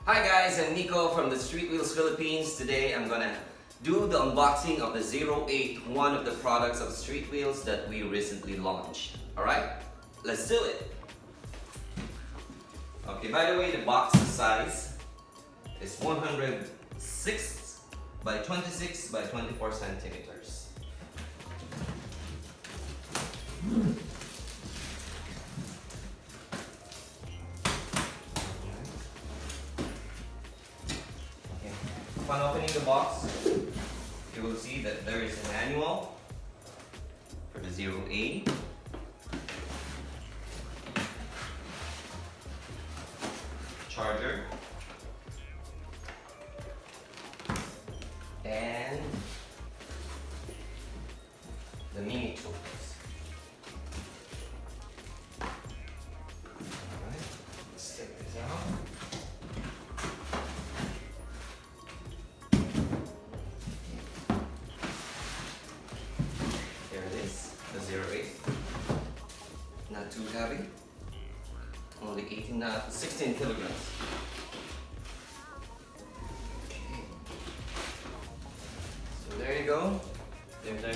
Hi guys, I'm Nico from the Streetwheels Philippines. Today I'm gonna do the unboxing of the 08, one of the products of Streetwheels that we recently launched. Alright, let's do it. Okay, by the way, the box size is 106 by 26 by 24 centimeters. Upon opening the box, you will see that there is an manual for the 0A, charger, and the mini tools. Alright, let's take this out. The 08, not too heavy, only 16 kilograms. Okay, so there you go, there's our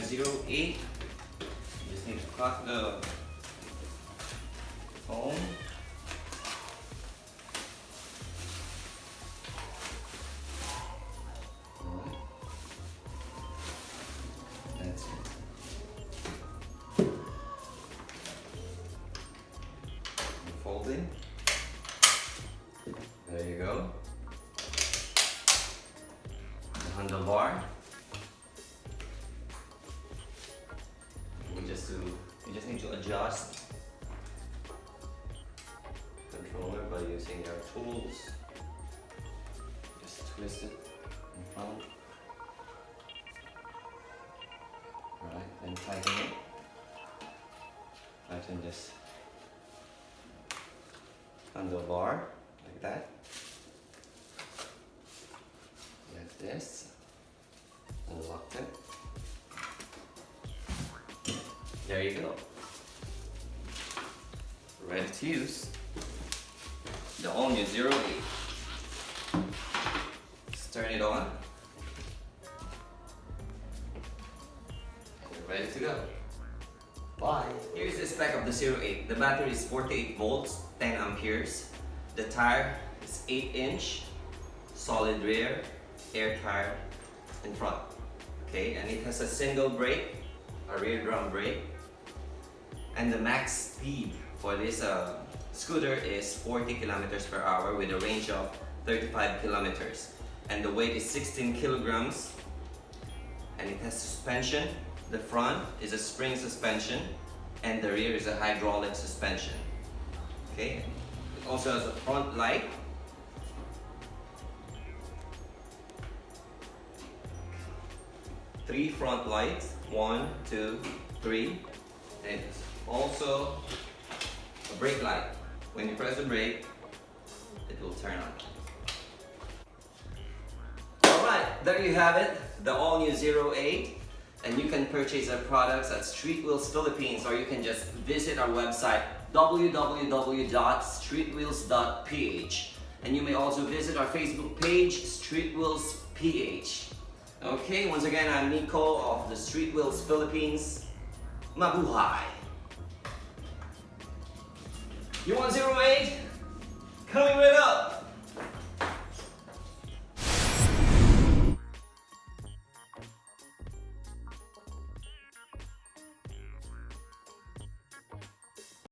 08. You just need to cut the foam. That's it. Folding. There you go. The handlebar. You just need to adjust the controller by using your tools. Just twist it in front. Right, then tighten it. Tighten this handlebar like that. Like this. Unlock it. There you go. Ready to use the all-new 08. Let's turn it on. And we're ready to go. Bye. Here's the spec of the 08. The battery is 48 volts, 10 amperes. The tire is 8-inch, solid rear, air tire in front. Okay, and it has a single brake, a rear drum brake. And the max speed for this scooter is 40 kilometers per hour with a range of 35 kilometers. And the weight is 16 kilograms. And it has suspension. The front is a spring suspension and the rear is a hydraulic suspension. Okay, it also has a front light. Three front lights, 1, 2, 3. And it's also a brake light. When you press the brake, it will turn on. Alright, there you have it, the all-new 08. And you can purchase our products at Streetwheels Philippines, or you can just visit our website www.streetwheels.ph, and you may also visit our Facebook page Streetwheels PH. Okay, once again, I'm Nico of the Streetwheels Philippines. Mabuhay! You want 08? Coming right up!